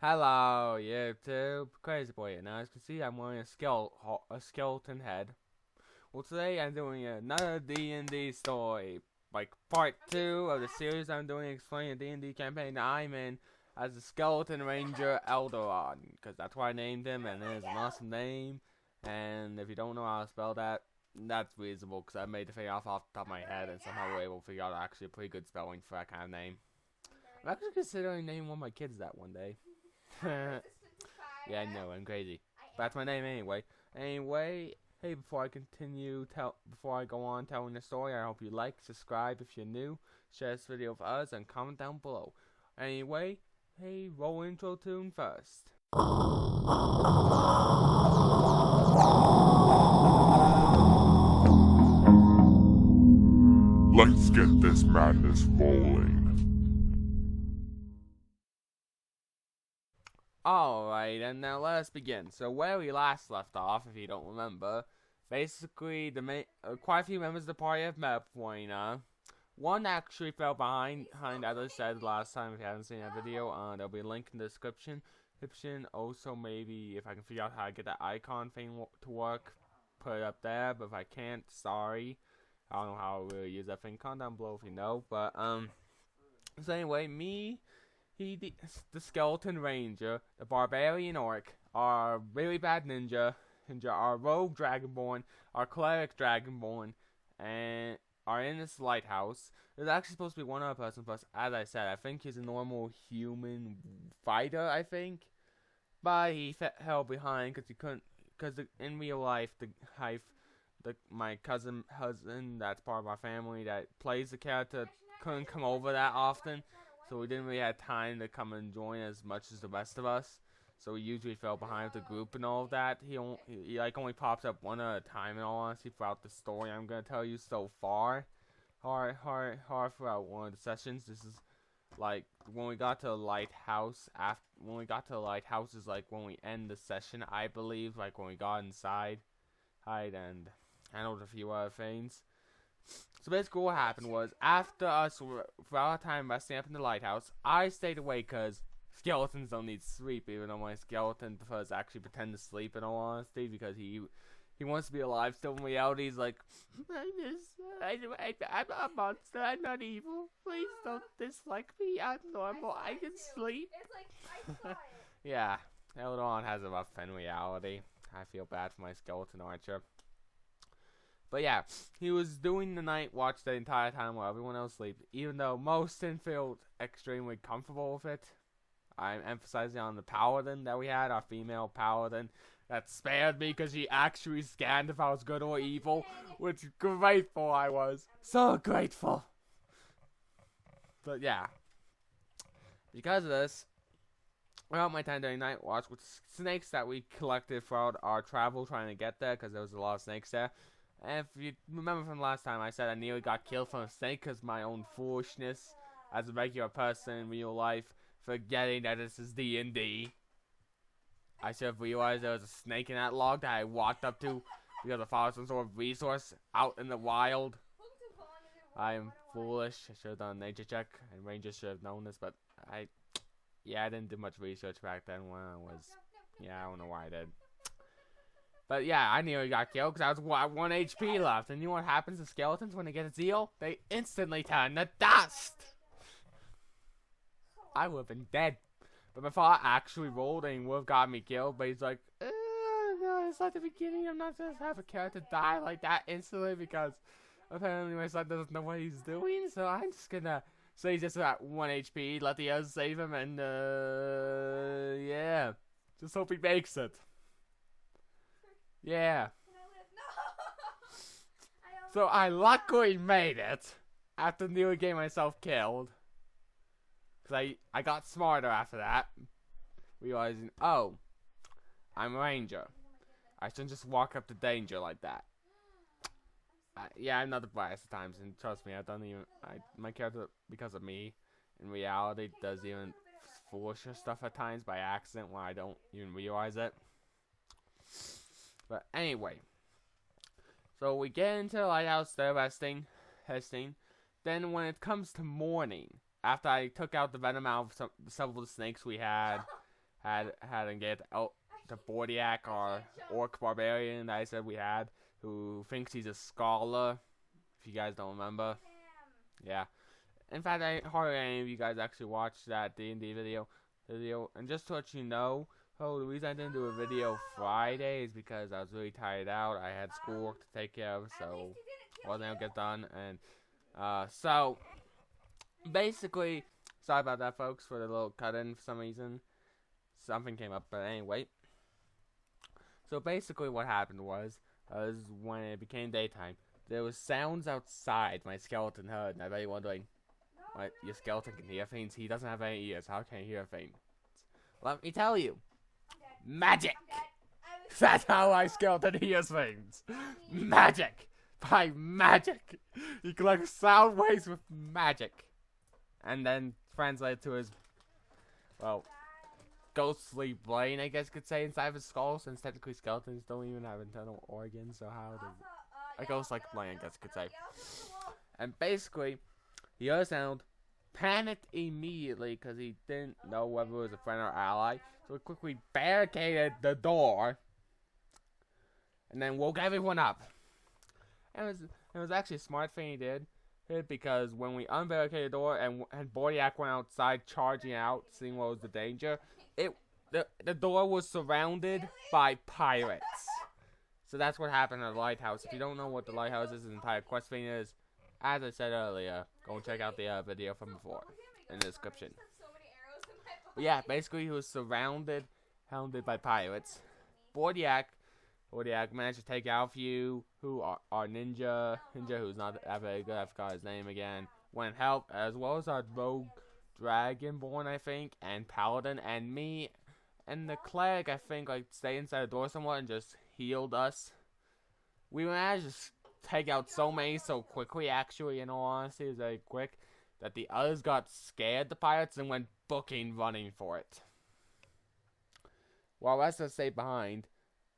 Hello, YouTube. Crazy Boy here. Now, as you can see, I'm wearing a skeleton head. Well, today I'm doing another D&D story, like part 2 of the series I'm doing explaining the D&D campaign that I'm in as the Skeleton Ranger Eldorod, because that's why I named him, and it is an awesome name. And if you don't know how to spell that, that's reasonable, because I made the thing off the top of my head, and somehow we're able to figure out actually a pretty good spelling for that kind of name. I'm actually considering naming one of my kids that one day. Yeah, I know, I'm crazy. But that's my name anyway. Anyway, hey, before I go on telling the story, I hope you like, subscribe if you're new, share this video with us, and comment down below. Anyway, hey, roll intro tune first. Let's get this madness rolling. Alright, and now let us begin. So where we last left off, if you don't remember, basically quite a few members of the party have met Buena. One actually fell behind, as I said last time. If you haven't seen that video, there'll be a link in the description. Also, maybe if I can figure out how to get that icon thing to work, put it up there. But if I can't, sorry. I don't know how to really use that thing. Comment down below if you know. But so anyway, the Skeleton Ranger, the Barbarian Orc, our really bad ninja, our Rogue Dragonborn, our Cleric Dragonborn, and are in this lighthouse. There's actually supposed to be one other person, but as I said, I think he's a normal human fighter, I think. But he fell behind because he couldn't, in real life, my cousin, that's part of my family, that plays the character, couldn't come over that often. So we didn't really have time to come and join as much as the rest of us. So we usually fell behind with the group and all of that. He only pops up one at a time in all honesty throughout the story I'm gonna tell you so far. Hard throughout one of the sessions. This is like when we got to the lighthouse. When we got to the lighthouse is like when we end the session, I believe. Like when we got inside, and handled a few other things. So basically what happened was, after us, for our time resting up in the lighthouse, I stayed awake because skeletons don't need sleep, even though my skeleton prefers to actually pretend to sleep in all honesty, because he wants to be alive still in reality. He's like, I'm a monster, I'm not evil, please don't dislike me, I'm normal, I can sleep. It's like, I saw it. Yeah, Eldon has a rough in reality. I feel bad for my skeleton archer. But yeah, he was doing the night watch the entire time while everyone else slept, even though most didn't feel extremely comfortable with it. I'm emphasizing on the paladin that we had, our female paladin, that spared me because she actually scanned if I was good or evil, which grateful I was. So grateful. But yeah, because of this, throughout my time during night watch with snakes that we collected throughout our travel trying to get there, because there was a lot of snakes there. And if you remember from last time, I said I nearly got killed from a snake because my own foolishness as a regular person in real life, forgetting that this is D&D. I should have realized there was a snake in that log that I walked up to because I thought some sort of resource out in the wild. I am foolish. I should have done a nature check, and Rangers should have known this, but I didn't do much research back then when I was, I don't know why I did. But yeah, I nearly got killed because I was 1 HP left. And you know what happens to skeletons when they get a zeal? They instantly turn to dust. I would have been dead. But my father actually rolled and he would have got me killed. But he's like, no, it's like the beginning. I'm not just have a character die like that instantly because apparently my son doesn't know what he's doing. So I'm just gonna say he's just at 1 HP, let the others save him, and yeah. Just hope he makes it. Yeah. So I luckily made it after nearly getting myself killed. Because I got smarter after that. Realizing, oh, I'm a ranger. I shouldn't just walk up to danger like that. Yeah, I'm not the brightest at times. And trust me, my character, because of me, in reality, does even foolisher stuff at times by accident when I don't even realize it. But anyway, so we get into the lighthouse, they're resting. Then when it comes to morning, after I took out the venom out of several of the snakes we had, had him get out to Bordiak, our orc barbarian that I said we had, who thinks he's a scholar. If you guys don't remember, yeah. In fact, I hardly any of you guys actually watched that D&D video. And just to let you know, the reason I didn't do a video Friday is because I was really tired out. I had schoolwork to take care of, so wasn't able to get done. And so basically, sorry about that, folks, for the little cut-in for some reason. Something came up, but anyway. So basically what happened was when it became daytime, there was sounds outside my skeleton heard, and I bet you're wondering, what, your skeleton can hear things? He doesn't have any ears. How can he hear things? Let me tell you. Magic! That's how my skeleton hears things. Magic! By magic! He collects sound waves with magic. And then translate to his, well, ghostly brain, I guess you could say, inside of his skull, since technically skeletons don't even have internal organs, so how does a ghost-like brain, I guess you could say. And basically, he heard a sound, panicked immediately because he didn't know whether it was a friend or ally, so he quickly barricaded the door and then woke everyone up. And it was actually a smart thing he did, because when we unbarricaded the door and Bordiak went outside charging out, seeing what was the danger, the door was surrounded by pirates. So that's what happened at the lighthouse. If you don't know what the lighthouse is, the entire quest thing is, as I said earlier, go and check out the video from before in the description. But yeah, basically he was surrounded by pirates. Bordiak managed to take out a few who are ninja who's not that very good. I forgot his name again. Went and helped, as well as our rogue dragonborn, I think, and paladin, and me, and the cleric, I think, like, stayed inside the door somewhat and just healed us. We managed to take out so many so quickly, actually, in all honesty, it was very quick, that the others got scared, the pirates, and went booking running for it. While the rest of us stayed behind.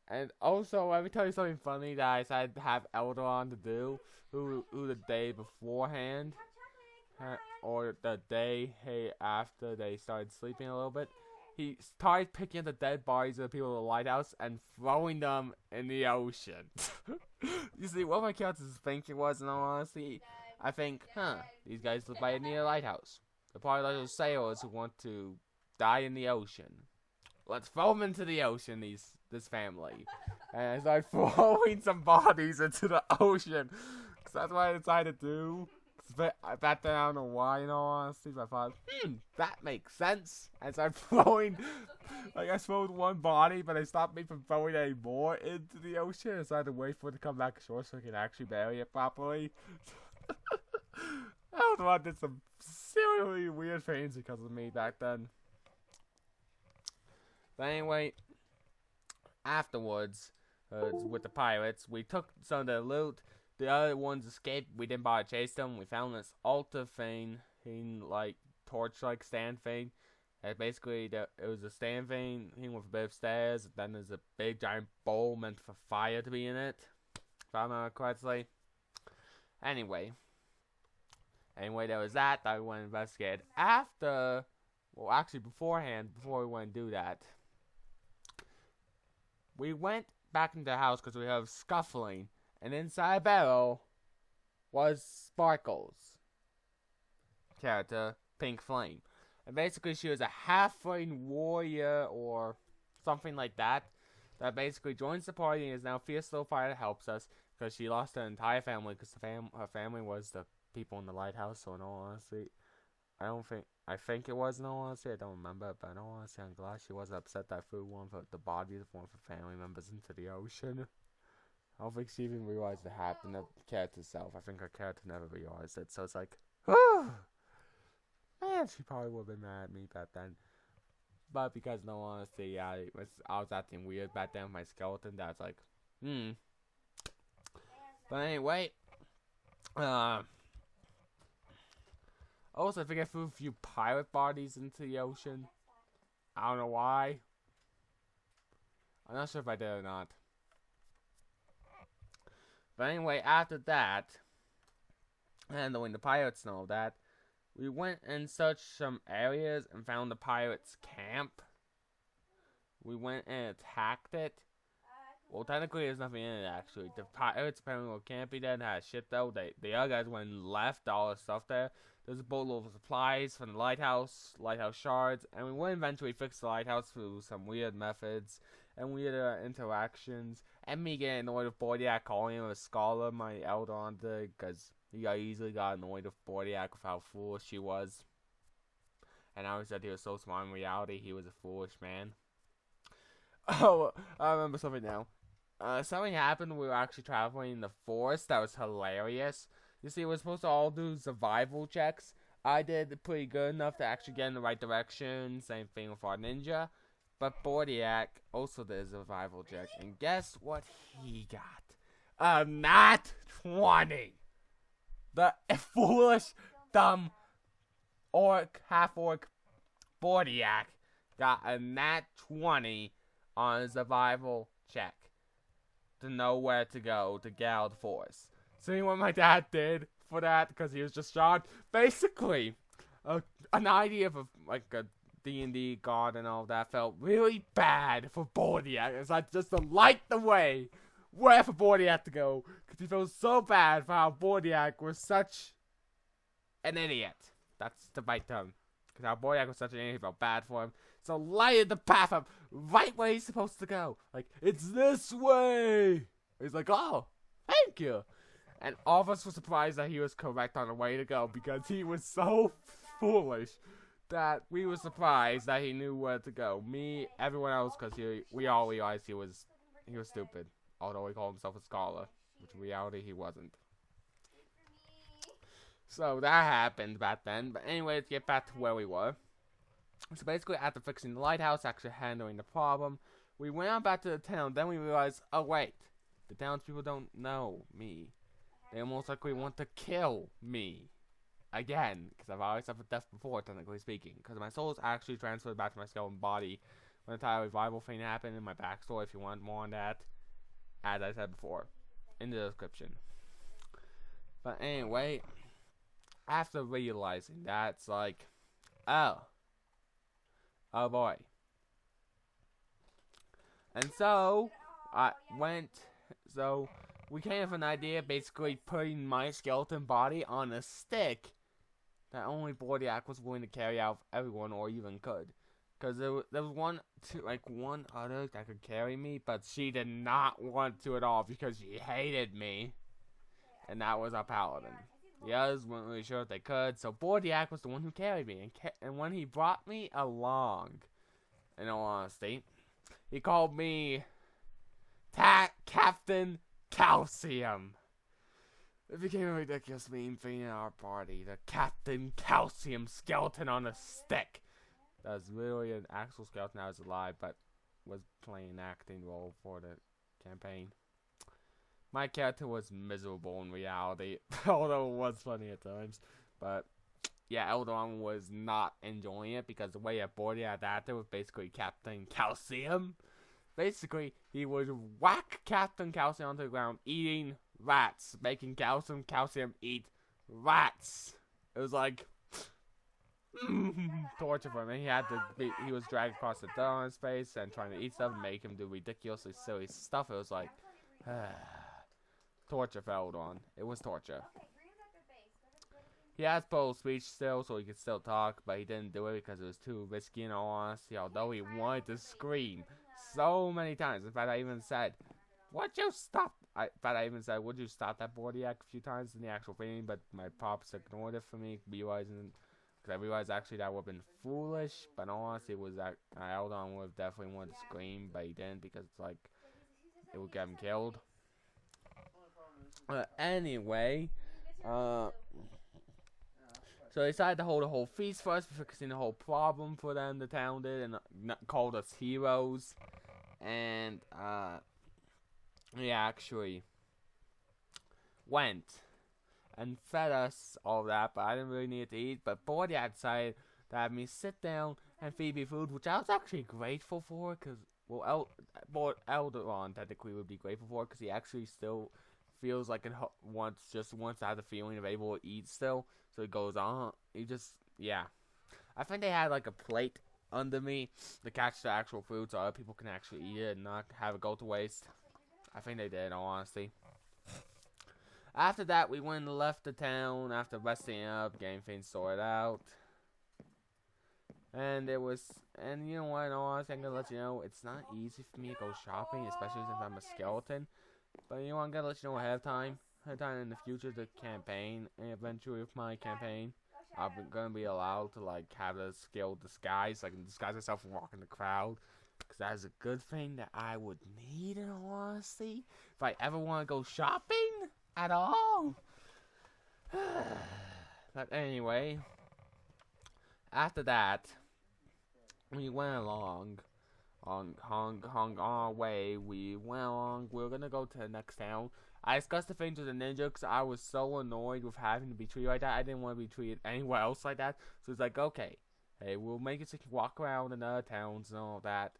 And also, let me tell you something funny that I decided to have Eldron to do, who the day beforehand, or the day after they started sleeping a little bit, he started picking up the dead bodies of the people in the lighthouse and throwing them in the ocean. You see, what my character's thinking was, in all honesty, I think, these guys live by near the lighthouse. They're probably like those sailors who want to die in the ocean. Let's throw them into the ocean, this family. And I started throwing some bodies into the ocean. Because that's what I decided to do. Back then, I don't know why, in all honesty, but I thought, that makes sense. And so I throwing, like, I threw one body, but it stopped me from throwing any more into the ocean. So I had to wait for it to come back ashore so I could actually bury it properly. I don't know, I did some seriously weird things because of me back then. But anyway, afterwards, with the pirates, we took some of their loot. The other ones escaped. We didn't bother to chase them. We found this altar thing, like torch-like stand thing. And basically, it was a stand thing with a bit of stairs. Then there's a big giant bowl meant for fire to be in it, if I remember correctly. Anyway, there was that. I went and investigated. Beforehand, before we went to do that, we went back into the house because we heard scuffling. And inside a barrel was Sparkles' character, Pink Flame. And basically she was a halfling warrior or something like that basically joins the party and is now fierce little fighter that helps us because she lost her entire family because her family was the people in the lighthouse. So in all honesty, I think it was, in all honesty, I don't remember, but in all honesty, I'm glad she wasn't upset that I threw one of the bodies of one of her family members into the ocean. I don't think she even realized it happened to the character herself. I think her character never realized it, so it's like, man, she probably would have been mad at me back then. But because, in all honesty, I was acting weird back then with my skeleton, that's like, But anyway, also, I think I threw a few pirate bodies into the ocean. I don't know why. I'm not sure if I did or not. But anyway, after that, handling the pirates and all that, we went and searched some areas and found the pirates' camp. we went and attacked it. Well, technically, there's nothing in it, actually. The pirates apparently were camping there and had shit, though. The other guys went and left all the stuff there. There's a boatload of supplies from the lighthouse shards, and we would eventually fix the lighthouse through some weird methods and weird interactions. And me getting annoyed with Bordiak calling him a scholar, my Eldon did, because he easily got annoyed with Bordiak with how foolish he was. And I always said he was so smart. In reality, he was a foolish man. Oh, I remember something now. Something happened. We were actually traveling in the forest. That was hilarious. You see, we're supposed to all do survival checks. I did pretty good enough to actually get in the right direction. Same thing with our ninja. But Bordiak also did a survival check. And guess what he got? A nat 20. The foolish, dumb, half-orc Bordiak got a nat 20 on a survival check to know where to go to get out of the forest. See what my dad did for that? Because he was just shocked. Basically, an idea of a D&D god and all that felt really bad for Bordiak. It's like just to light the way where for Bordiak to go. Because he felt so bad for how Bordiak was such an idiot. That's the right term. Because how Bordiak was such an idiot, he felt bad for him. So lighted the path up right where he's supposed to go. Like, it's this way. He's like, oh, thank you. And all of us were surprised that he was correct on the way to go because he was so foolish that we were surprised that he knew where to go. Me, everyone else, because we all realized he was stupid. Although he called himself a scholar, which in reality he wasn't. So that happened back then. But anyway, let's get back to where we were. So basically, after fixing the lighthouse, actually handling the problem, we went on back to the town. Then we realized, oh wait, the townspeople don't know me. They most likely want to kill me again, because I've always suffered death before, technically speaking. Because my soul is actually transferred back to my skeleton body when the entire revival thing happened in my backstory. If you want more on that, as I said before, in the description. But anyway, after realizing that, it's like, oh boy. And so we came up with an idea, basically putting my skeleton body on a stick that only Bordiak was willing to carry out for everyone, or even could. Because there was one other that could carry me, but she did not want to at all because she hated me. And that was our paladin. The others weren't really sure if they could, so Bordiak was the one who carried me. And when he brought me along, in all honesty, he called me Captain Calcium. It became a ridiculous meme thing in our party. The Captain Calcium skeleton on a stick. That was really an actual skeleton that was alive, but was playing an acting role for the campaign. My character was miserable in reality, although it was funny at times. But yeah, Eldon was not enjoying it because the way I boarded at that was basically Captain Calcium. Basically, he would whack Captain Calcium onto the ground, eating rats, making Calcium eat rats. It was like torture for him. He was dragged across the door in space and trying to eat stuff and make him do ridiculously silly stuff. It was like torture for Eldon. It was torture. He has full speech still, so he could still talk, but he didn't do it because it was too risky in all honesty, although he wanted to scream so many times. In fact, I even said, would you stop that Bordiak a few times in the actual thing, but my pops ignored it for me, realizing, because I realized actually that would have been foolish, but in all honesty, it was that Eldon would have definitely wanted to scream, but he didn't, because it's like, it would get him killed. Anyway, so they decided to hold a whole feast for us, fixing the whole problem for them, the town did, and called us heroes. And we actually went and fed us all that, but I didn't really need to eat. But Bordiak decided to have me sit down and feed me food, which I was actually grateful for, because, well, Eldon technically would be grateful for, because he actually still feels like it wants to have the feeling of able to eat still. So he goes on. I think they had like a plate under me to catch the actual food so other people can actually eat it and not have it go to waste. I think they did, in all honesty. After that, we went and left the town after resting up, getting things sorted out. And you know what, in all honesty, I'm gonna let you know, it's not easy for me to go shopping, especially since I'm a skeleton. But you know what, I'm gonna let you know ahead of time in the future, the campaign, and eventually with my campaign, I'm gonna be allowed to, like, have a skill disguise, like, disguise myself and walk in the crowd. Because that is a good thing that I would need, in all honesty, if I ever want to go shopping at all. But anyway, after that, we went along on our way. We went along. We were gonna go to the next town. I discussed the things with the ninja because I was so annoyed with having to be treated like that. I didn't want to be treated anywhere else like that. So it's like, okay, hey, we'll make it so you can walk around in other towns and all that,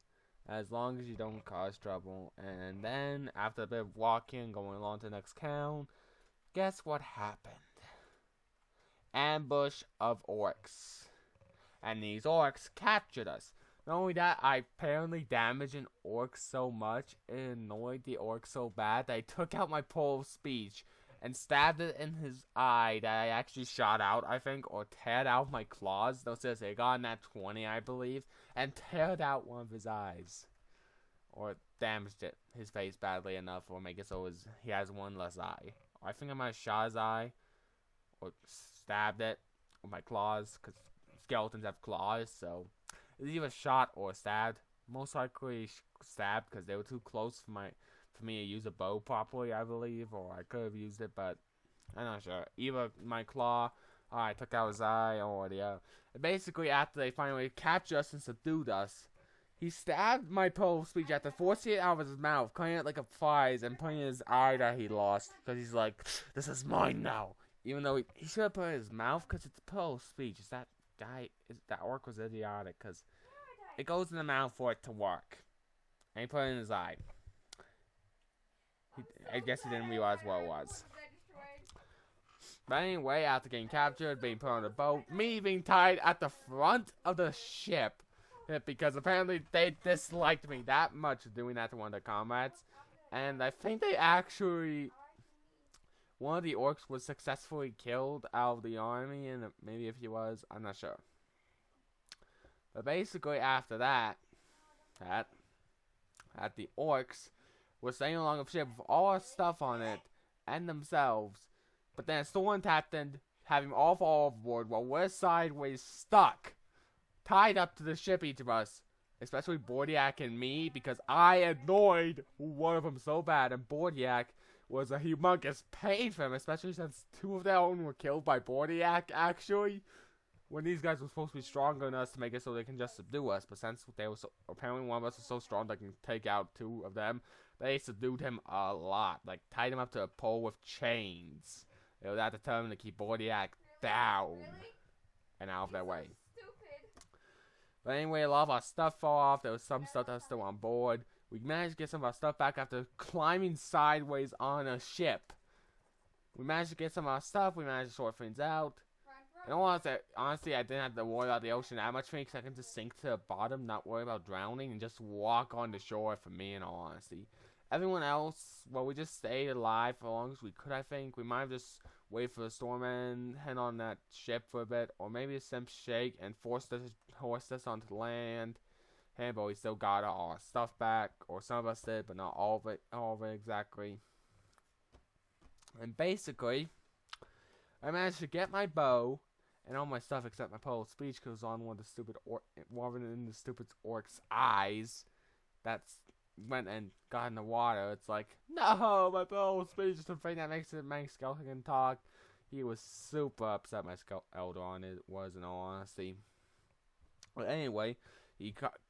as long as you don't cause trouble. And then after a bit of walking, going along to the next town, guess what happened? Ambush of orcs. And these orcs captured us. Not only that, I apparently damaged an orc so much, it annoyed the orc so bad that I took out my pole of speech and stabbed it in his eye that I actually shot out, I think, or teared out my claws. Those says I got in that 20, I believe, and teared out one of his eyes. Or damaged his face badly enough, or make it so he has one less eye. Or I think I might have shot his eye, or stabbed it with my claws, because skeletons have claws, so it's either shot or stabbed. Most likely stabbed because they were too close for me to use a bow properly, I believe, or I could have used it, but I'm not sure. Either my claw, or I took out his eye, or the other. Basically, after they finally captured us and subdued us, he stabbed my pole of speech after forcing it out of his mouth, cutting it like a flies, and putting in his eye that he lost, because he's like, this is mine now. Even though he should have put it in his mouth, because it's a pole of speech. That orc was idiotic, because it goes in the mouth for it to work. And he put it in his eye. I guess he didn't realize what it was. But anyway, after getting captured, being put on the boat, me being tied at the front of the ship, because apparently they disliked me that much doing that to one of the comrades. And I think they actually, one of the orcs was successfully killed out of the army, and maybe if he was, I'm not sure. But basically after that the orcs were sailing along a ship with all our stuff on it and themselves, but then a storm happened, having all fall overboard while we're sideways stuck, tied up to the ship, each of us, especially Bordiak and me, because I annoyed one of them so bad, and Bordiak was a humongous pain for him, especially since two of their own were killed by Bordiak, actually. When these guys were supposed to be stronger than us to make it so they can just subdue us, but since they were apparently one of us was so strong they can take out two of them, they subdued him a lot. Like, tied him up to a pole with chains. They were that determined to keep Bordiak down and out of their way. But anyway, a lot of our stuff fell off. There was some stuff that was still on board. We managed to get some of our stuff back after climbing sideways on a ship. We managed to get some of our stuff. We managed to sort things out. And honestly, I didn't have to worry about the ocean that much for me, because I can just sink to the bottom, not worry about drowning, and just walk on the shore for me, in all honesty. Everyone else, well, we just stayed alive for as long as we could, I think. We might have just waited for the storm and head on that ship for a bit, or maybe a simp shake and forced us onto the land. Hey, but we still got all our stuff back, or some of us did, but not all of it exactly. And basically, I managed to get my bow and all my stuff except my pole of speech, because it was on one of the stupid orc's eyes. That's went and got in the water. It's like, no, my pole of speech is the thing that makes skeleton talk. He was super upset. My Eldron was, in all honesty. But anyway,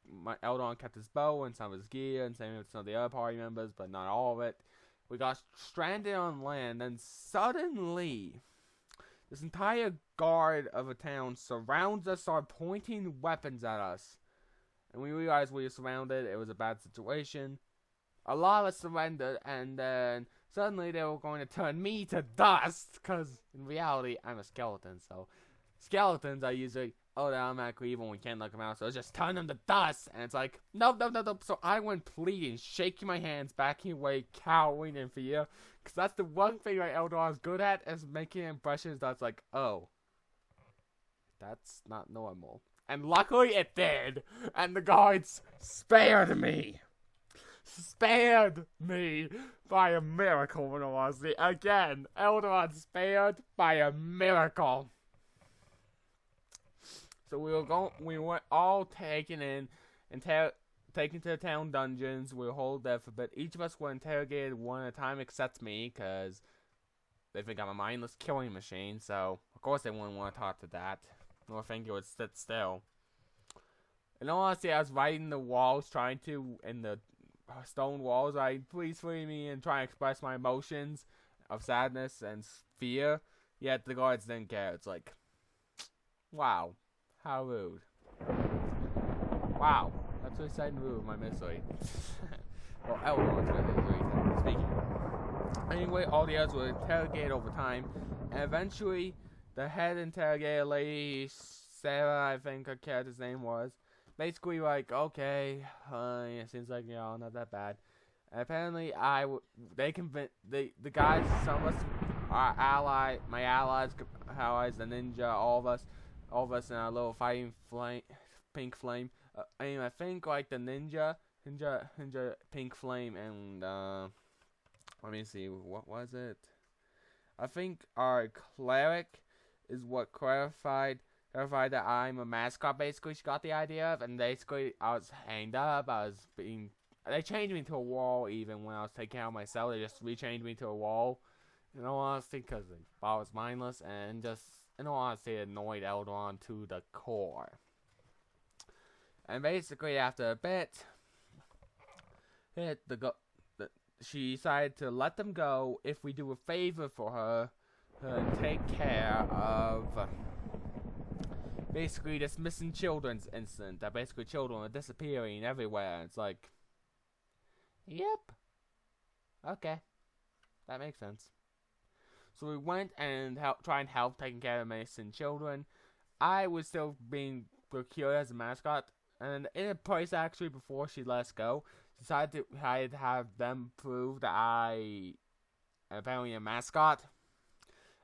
my Eldron kept his bow and some of his gear, and same with some of the other party members, but not all of it. We got stranded on land, and suddenly this entire guard of a town surrounds us, are pointing weapons at us. And we realized we were surrounded. It was a bad situation. A lot of us surrendered, and then suddenly they were going to turn me to dust, because in reality, I'm a skeleton, so skeletons are usually oh, they're automatically evil and we can't let them out, so let's just turn them to dust. And it's like, no. So I went pleading, shaking my hands, backing away, cowering in fear. Because that's the one thing my Eldar is good at, is making impressions that's like, oh, that's not normal. And luckily it did. And the guards spared me. Spared me by a miracle, in all honesty. Again, Eldar spared by a miracle. So we were all taken in and taken to the town dungeons. We were held there for a bit. Each of us were interrogated one at a time except me, because they think I'm a mindless killing machine. So, of course they wouldn't want to talk to that. Nor think it would sit still. In all honesty, I was writing the walls, in the stone walls, please free me, and trying to express my emotions of sadness and fear. Yet the guards didn't care. It's like, wow. How rude. Wow. That's what I said in rude, my misery. Well, Elrond's misery, speaking. Anyway, all the others were interrogated over time, and eventually, the head interrogator lady, Sarah, I think her character's name was, basically like, okay, it seems like, not that bad. And apparently, the guys, some of us, my allies, the ninja, all of us in our little fighting pink flame. Anyway, I think like the ninja, pink flame, and let me see, what was it? I think our cleric is what clarified that I'm a mascot. Basically, she got the idea of, and basically I was hanged up. They changed me to a wall even when I was taking out myself. They just rechanged me to a wall. In all honesty, because I was mindless and just. In all honesty, it annoyed Eldron to the core. And basically, after a bit, she decided to let them go if we do a favor for her and take care of basically this missing children's incident. That basically children are disappearing everywhere. It's like, yep, okay, that makes sense. So we went and try and help taking care of missing children. I was still being procured as a mascot, and in a place actually before she let us go, decided to have them prove that I am apparently a mascot.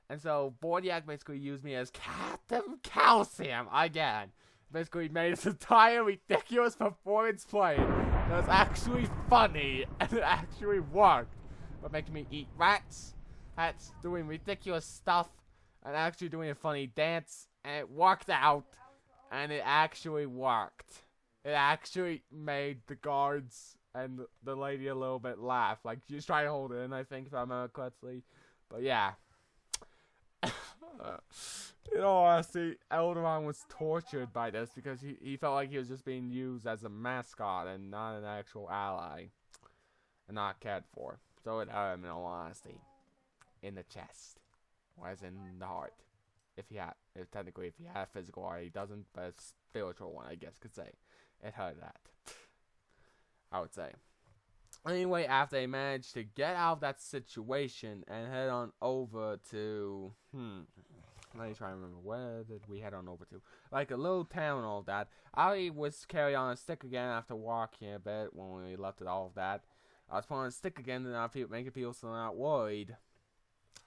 And so Bordiak basically used me as Captain Calcium again. Basically made this entire ridiculous performance play that was actually funny and it actually worked. But making me eat rats, doing ridiculous stuff, and actually doing a funny dance, and it worked out, and it actually worked. It actually made the guards and the lady a little bit laugh. Like, she was trying to hold it in, I think, if I remember correctly. But yeah. In all honesty, Eldaron was tortured by this because he felt like he was just being used as a mascot and not an actual ally. And not cared for. So it hurt him, in all honesty. In the chest, whereas in the heart. If he had a physical heart, he doesn't, but a spiritual one, I guess, could say. It hurt that, I would say. Anyway, after they managed to get out of that situation and head on over to, let me try and remember, where did we head on over to? Like a little town and all that. I was carried on a stick again after walking a bit when we left it all of that. I was put on a stick again and making people so not worried.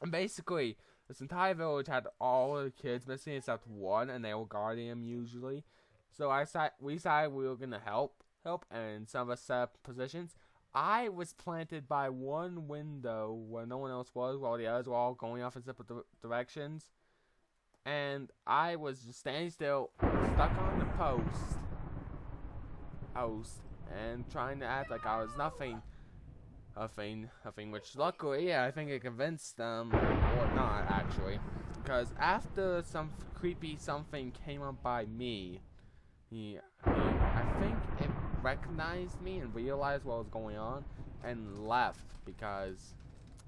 And basically, this entire village had all the kids missing except one, and they were guarding him usually. So we decided we were gonna help, and some of us set up positions. I was planted by one window where no one else was, while the others were all going off in separate directions. And I was just standing still, stuck on the post, and trying to act like I was nothing, which luckily, I think it convinced them, or not actually, because after some creepy something came up by me, I think it recognized me and realized what was going on, and left, because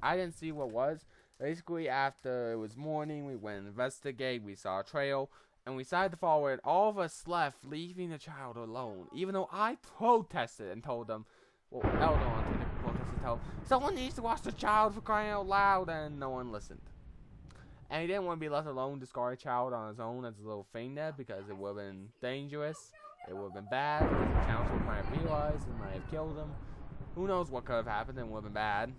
I didn't see what was. Basically, after it was morning, we went to investigate, we saw a trail, and we decided to follow it. All of us left, leaving the child alone, even though I protested and told them, well, Eldon protested and told, someone needs to watch the child for crying out loud, and no one listened. And he didn't want to be left alone to scar a child on his own as a little thing there, because it would have been dangerous. It would have been bad. The council might have realized and might have killed him. Who knows what could have happened and would have been bad.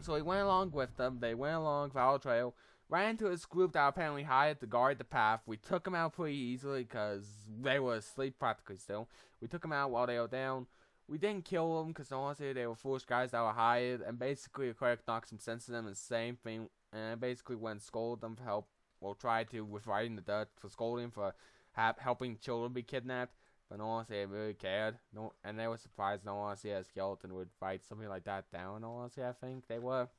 So he went along with them. They went along, followed the trail, ran into this group that apparently hired to guard the path. We took them out pretty easily because they were asleep practically still. We took them out while they were down. We didn't kill them because honestly they were foolish guys that were hired. And basically the cleric knocked some sense in them and same thing. And I basically went and scolded them for help. Well, tried to with riding the dirt for scolding for helping children be kidnapped. But no one they really cared. No, and they were surprised no one a skeleton would fight something like that down. No one I think they were.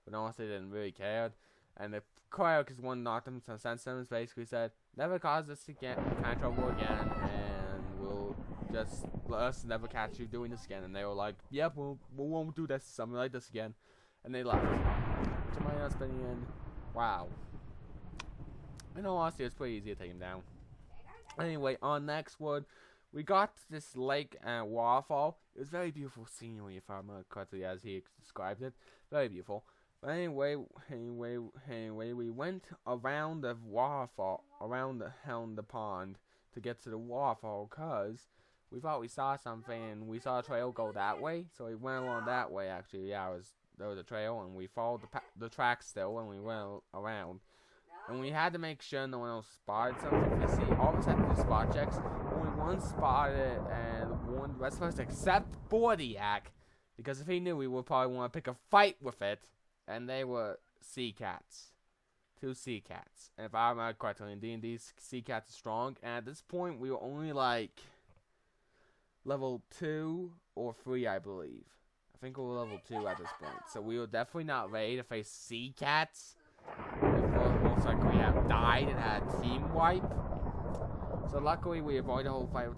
But no one they didn't really care. And the cleric is one knocked them some sense in them. Basically said, never cause this again, kind of trouble again, and we'll just let us never catch you doing this again. And they were like, yep, we won't do this, something like this again. And they left. To my opinion, wow. In all honesty, it's pretty easy to take him down. Anyway, on next one, we got to this lake and waterfall. It was very beautiful scenery, if I remember correctly, as he described it. Very beautiful. But anyway, we went around the waterfall, around the pond, to get to the waterfall, cause we thought we saw something, and we saw a trail go that way, so we went along that way. Actually, yeah, there was a trail, and we followed the track still, and we went around. And we had to make sure no one else spotted something. You see, all of us had to do spot checks. Only one spotted, and one the rest of us except Bordiak, because if he knew, we would probably want to pick a fight with it. And they were sea cats. 2 sea cats. And if I remember correctly, in D&D, sea cats are strong. And at this point, we were only like level 2 or 3, I believe. I think we were level 2 at this point. So we were definitely not ready to face sea cats. Most likely we have died and had a team wipe. So luckily we avoided the whole fight with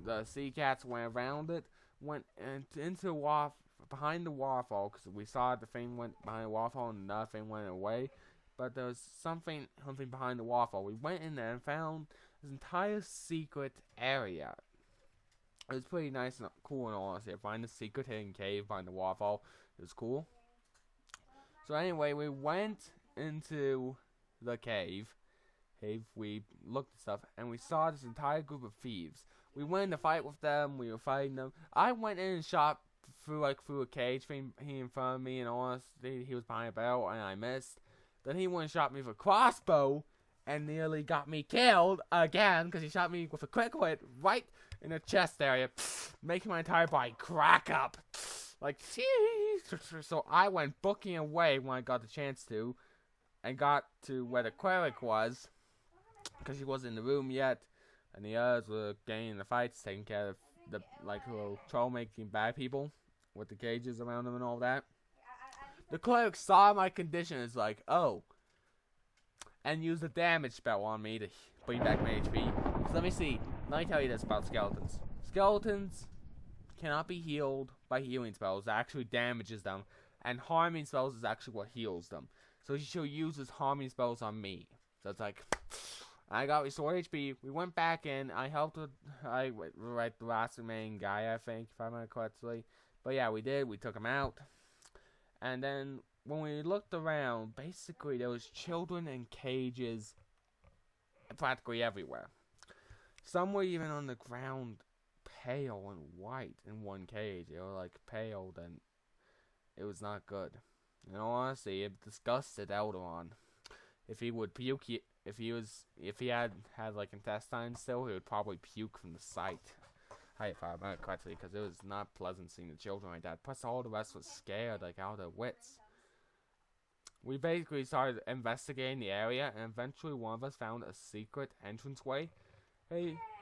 the sea cats, went around it, went into the behind the waterfall, because we saw the thing went behind the waterfall and nothing went away. But there was something behind the waterfall. We went in there and found this entire secret area. It was pretty nice and cool in all honesty. Find the secret hidden cave behind the waterfall. It was cool. So anyway, we went into the cave. We looked at stuff, and we saw this entire group of thieves. We went in to fight with them. We were fighting them. I went in and shot through a cage thing in front of me, and honestly, he was behind a barrel, and I missed. Then he went and shot me with a crossbow, and nearly got me killed again, because he shot me with a quick hit right in the chest area, making my entire body crack up. Like, so I went booking away when I got the chance to, and got to where the cleric was, because he wasn't in the room yet, and the others were getting in the fights, taking care of the little troll-making bad people with the cages around them and all that. The cleric saw my condition and is like, oh, and used a damage spell on me to bring back my HP. So let me tell you this about skeletons. Skeletons cannot be healed by healing spells. That actually damages them, and harming spells is actually what heals them. So she uses harming spells on me. So it's like, I got restored HP. We went back in. I helped with, the last remaining guy, I think, if I remember correctly. But yeah, we did. We took him out. And then when we looked around, basically there was children in cages practically everywhere. Some were even on the ground, pale and white in one cage. They were like pale, and it was not good. In all honesty, it disgusted Elderon. If he would puke, if he had like intestines still, he would probably puke from the sight. If I remember correctly, because it was not pleasant seeing the children like that. Plus, all the rest was scared, like out of their wits. We basically started investigating the area, and eventually one of us found a secret entranceway.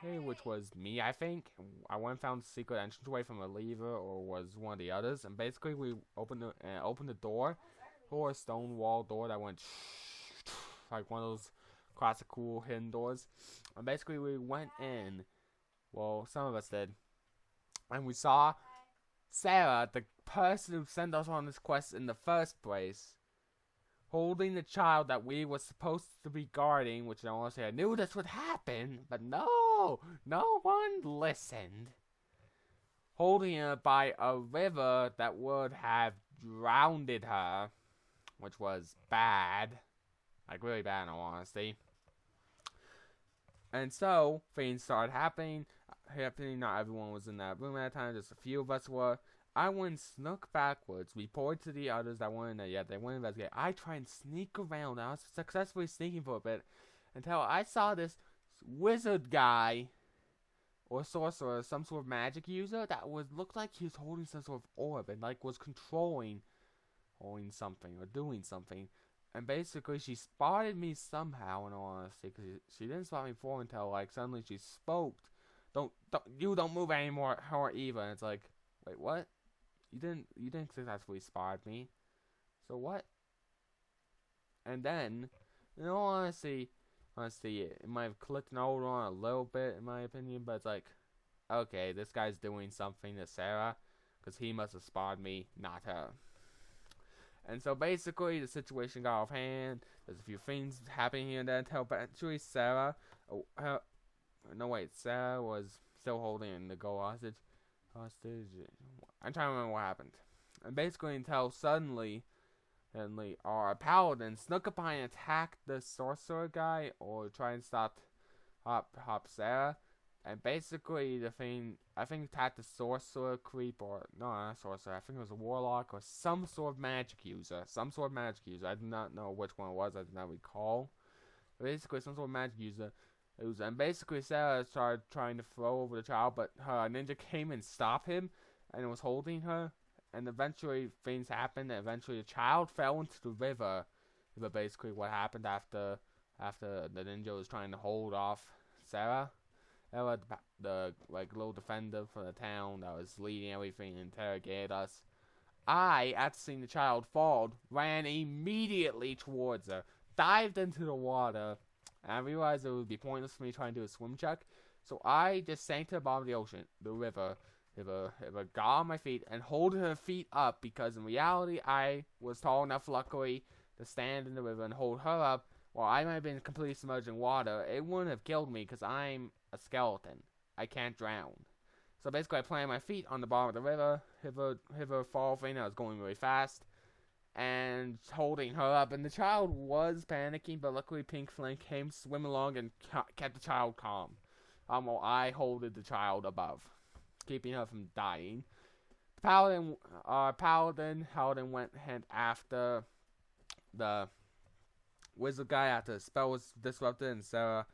Which was me, I think. I went and found a secret entranceway from a lever, or was one of the others. And basically, we opened the door, or a stone wall door that went like one of those classic cool hidden doors. And basically, we went in. Well, some of us did. And we saw Sarah, the person who sent us on this quest in the first place, holding the child that we were supposed to be guarding, which I knew this would happen, but no one listened. Holding her by a river that would have drowned her, which was bad. Like, really bad, in all honesty. And so, things started happening. Not everyone was in that room at the time, just a few of us were. I went snuck backwards, reported to the others that weren't there yet. They went to investigate. I tried and sneak around. I was successfully sneaking for a bit until I saw this wizard guy or sorcerer, some sort of magic user that looked like he was holding some sort of orb and like was controlling something or doing something. And basically, she spotted me somehow, in all honesty, because she didn't spot me before until like suddenly she spoke. Don't move anymore, or Eva. And it's like, wait, what? You didn't successfully spot me, so what? And then, in all honesty, it might have clicked and hold on a little bit, in my opinion, but it's like, okay, this guy's doing something to Sarah, because he must have spotted me, not her. And so basically, the situation got off hand. There's a few things happening here and there until eventually Sarah, Sarah was still holding the girl hostage. I'm trying to remember what happened. And basically until suddenly our paladin snuck up behind and attacked the sorcerer guy, or try and stop Sarah. And basically the thing, I think, attacked the sorcerer creep, or no, not sorcerer, I think it was a warlock or some sort of magic user. I do not know which one it was, I do not recall. But basically some sort of magic user. And basically Sarah started trying to throw over the child, but her ninja came and stopped him and was holding her. And eventually things happened, and eventually the child fell into the river. But basically what happened after the ninja was trying to hold off Sarah, the little defender for the town that was leading everything and interrogated us. I, after seeing the child fall, ran immediately towards her, dived into the water, and I realized it would be pointless for me trying to do a swim check, so I just sank to the bottom of the ocean, the river, got on my feet and hold her feet up, because in reality I was tall enough, luckily, to stand in the river and hold her up. While I might have been completely submerged in water, it wouldn't have killed me because I'm a skeleton. I can't drown. So basically I planted my feet on the bottom of the river, river fall thing that was going really fast, and holding her up. And the child was panicking, but luckily Pink Flame came swimming along and kept the child calm. While I holded the child above, keeping her from dying. Paladin went after the wizard guy after the spell was disrupted, and Sarah,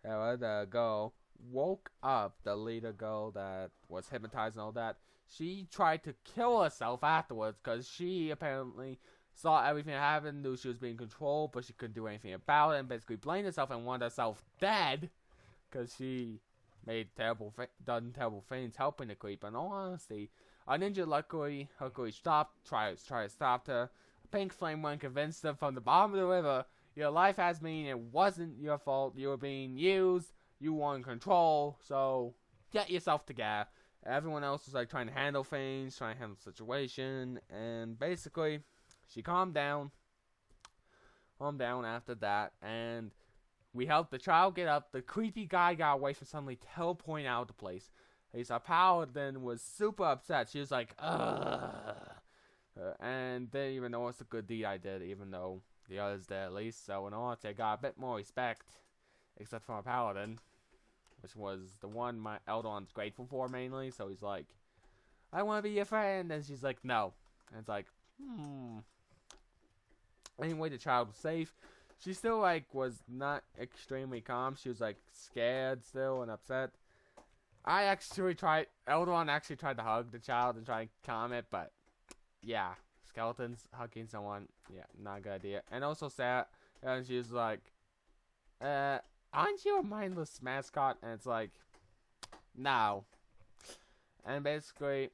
the girl, woke up the leader girl that was hypnotized and all that. She tried to kill herself afterwards because she apparently saw everything that happened, knew she was being controlled, but she couldn't do anything about it, and basically blamed herself and wanted herself dead because she done terrible things helping the creep. In all honesty, our ninja luckily tried to stop her. Pink Flame went convinced her from the bottom of the river, your life has meaning, it wasn't your fault, you were being used, you were in control, so get yourself together. Everyone else was like trying to handle things, trying to handle the situation, and basically she calmed down after that, and we helped the child get up. The creepy guy got away from suddenly teleporting out of the place. Our paladin was super upset. She was like, ugh. And didn't even know it's a good deed I did, even though the others did at least. So in order to got a bit more respect, except for my paladin, which was the one my Eldon's grateful for mainly. So he's like, I want to be your friend. And she's like, no. And it's like, Anyway, the child was safe. She still was not extremely calm. She was scared still and upset. Eldon actually tried to hug the child and try to calm it, but yeah, skeletons hugging someone, yeah, not a good idea. And also Sarah, and she was like, aren't you a mindless mascot? And it's like, no. And basically,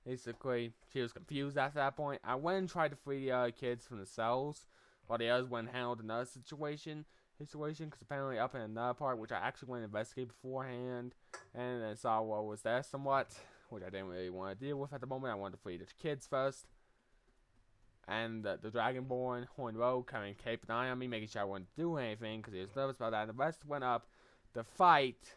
she was confused after that point. I went and tried to free the other kids from the cells, while the others went and handled another situation, because apparently up in another part, which I actually went to investigate beforehand, and then saw what was there somewhat, which I didn't really want to deal with at the moment. I wanted to free the kids first. And the Dragonborn, Horn Rogue, coming and kept an eye on me, making sure I wouldn't do anything, because he was nervous about that. And the rest went up to fight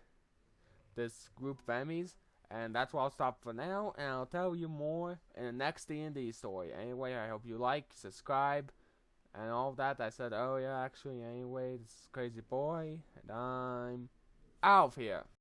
this group of enemies. And that's where I'll stop for now, and I'll tell you more in the next D&D story. Anyway, I hope you like, subscribe, and all that, I said, oh yeah, actually, anyway, this is crazy boy, and I'm out of here.